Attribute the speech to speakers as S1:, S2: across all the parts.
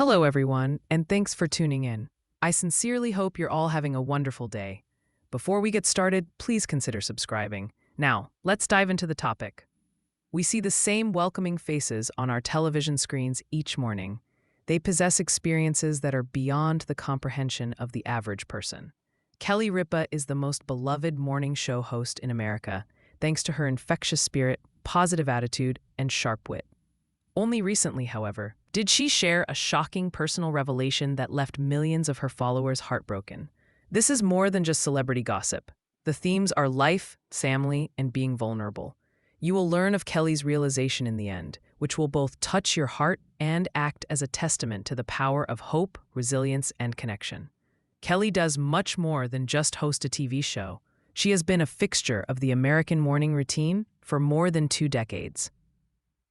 S1: Hello, everyone, and thanks for tuning in. I sincerely hope you're all having a wonderful day. Before we get started, please consider subscribing. Now, let's dive into the topic. We see the same welcoming faces on our television screens each morning. They possess experiences that are beyond the comprehension of the average person. Kelly Ripa is the most beloved morning show host in America, thanks to her infectious spirit, positive attitude, and sharp wit. Only recently, however, did she share a shocking personal revelation that left millions of her followers heartbroken. This is more than just celebrity gossip. The themes are life, family, and being vulnerable. You will learn of Kelly's realization in the end, which will both touch your heart and act as a testament to the power of hope, resilience, and connection. Kelly does much more than just host a TV show. She has been a fixture of the American morning routine for more than 2 decades.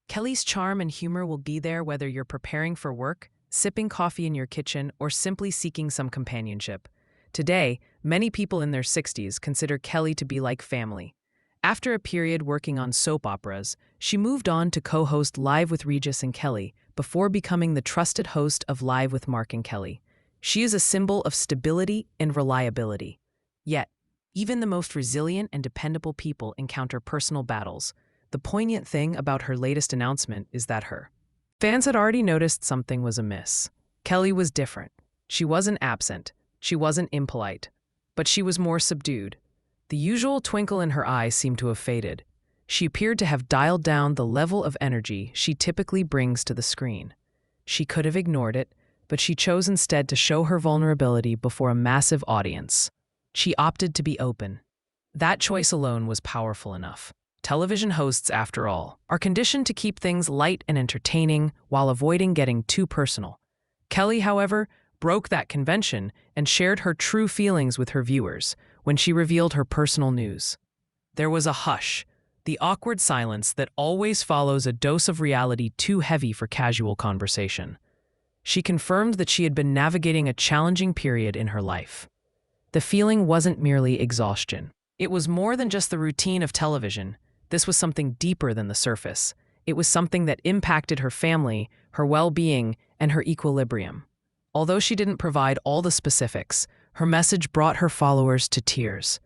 S1: Kelly's charm and humor will be there whether you're preparing for work, sipping coffee in your kitchen, or simply seeking some companionship. Today, many people in their 60s consider Kelly to be like family. After a period working on soap operas, she moved on to co-host Live with Regis and Kelly before becoming the trusted host of Live with Mark and Kelly. She is a symbol of stability and reliability. Yet, even the most resilient and dependable people encounter personal battles. The poignant thing about her latest announcement is that her fans had already noticed something was amiss. Kelly was different. She wasn't absent. She wasn't impolite. But she was more subdued. The usual twinkle in her eyes seemed to have faded. She appeared to have dialed down the level of energy she typically brings to the screen. She could have ignored it, but she chose instead to show her vulnerability before a massive audience. She opted to be open. That choice alone was powerful enough. Television hosts, after all, are conditioned to keep things light and entertaining while avoiding getting too personal. Kelly, however, broke that convention and shared her true feelings with her viewers when she revealed her personal news. There was a hush, the awkward silence that always follows a dose of reality too heavy for casual conversation. She confirmed that she had been navigating a challenging period in her life. The feeling wasn't merely exhaustion. It was more than just the routine of television. This was something deeper than the surface. It was something that impacted her family, her well-being, and her equilibrium. Although she didn't provide all the specifics, her message brought her followers to tears.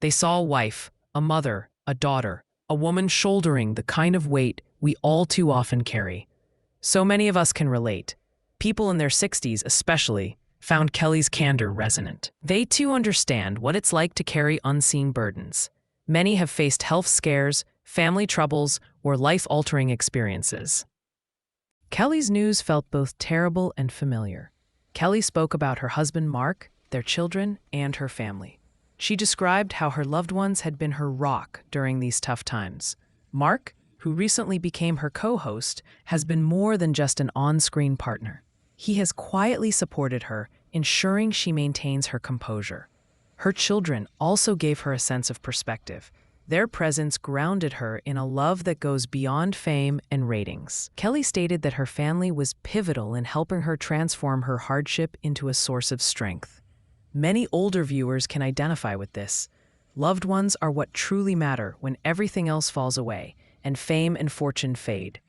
S1: They saw a wife, a mother, a daughter, a woman shouldering the kind of weight we all too often carry. So many of us can relate. People in their 60s especially found Kelly's candor resonant. They too understand what it's like to carry unseen burdens. Many have faced health scares, family troubles, or life-altering experiences. Kelly's news felt both terrible and familiar. Kelly spoke about her husband Mark, their children, and her family. She described how her loved ones had been her rock during these tough times. Mark, who recently became her co-host, has been more than just an on-screen partner. He has quietly supported her, ensuring she maintains her composure. Her children also gave her a sense of perspective. Their presence grounded her in a love that goes beyond fame and ratings. Kelly stated that her family was pivotal in helping her transform her hardship into a source of strength. Many older viewers can identify with this. Loved ones are what truly matter when everything else falls away and fame and fortune fade.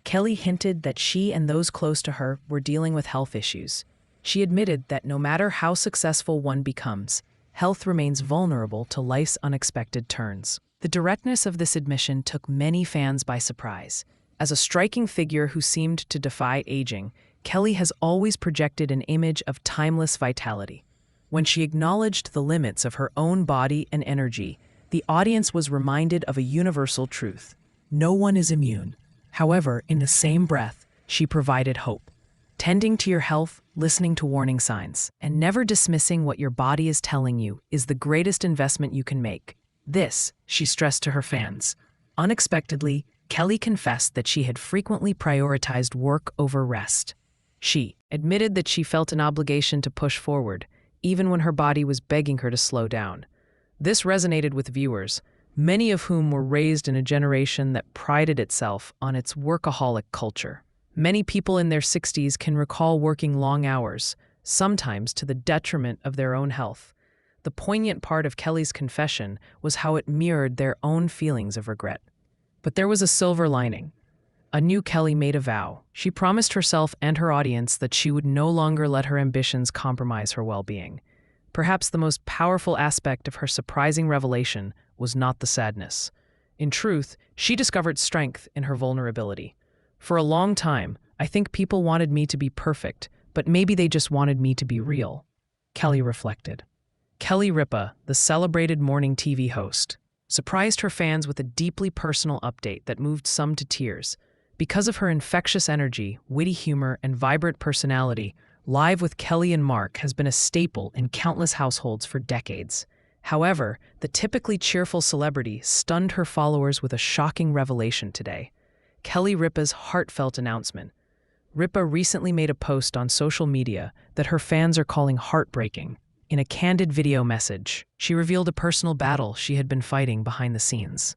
S1: Kelly hinted that she and those close to her were dealing with health issues. She admitted that no matter how successful one becomes, health remains vulnerable to life's unexpected turns. The directness of this admission took many fans by surprise. As a striking figure who seemed to defy aging, Kelly has always projected an image of timeless vitality. When she acknowledged the limits of her own body and energy, the audience was reminded of a universal truth. No one is immune. However, in the same breath, she provided hope. Tending to your health, listening to warning signs, and never dismissing what your body is telling you is the greatest investment you can make. This, she stressed to her fans. Unexpectedly, Kelly confessed that she had frequently prioritized work over rest. She admitted that she felt an obligation to push forward, even when her body was begging her to slow down. This resonated with viewers, many of whom were raised in a generation that prided itself on its workaholic culture. Many people in their 60s can recall working long hours, sometimes to the detriment of their own health. The poignant part of Kelly's confession was how it mirrored their own feelings of regret. But there was a silver lining. a new Kelly made a vow. She promised herself and her audience that she would no longer let her ambitions compromise her well-being. Perhaps the most powerful aspect of her surprising revelation was not the sadness. In truth, she discovered strength in her vulnerability. For a long time, I think people wanted me to be perfect, but maybe they just wanted me to be real, Kelly reflected. Kelly Ripa, the celebrated morning TV host, surprised her fans with a deeply personal update that moved some to tears. Because of her infectious energy, witty humor, and vibrant personality, Live with Kelly&Mark has been a staple in countless households for decades. However, the typically cheerful celebrity stunned her followers with a shocking revelation today. Kelly Ripa's heartfelt announcement. Ripa recently made a post on social media that her fans are calling heartbreaking. In a candid video message, she revealed a personal battle she had been fighting behind the scenes.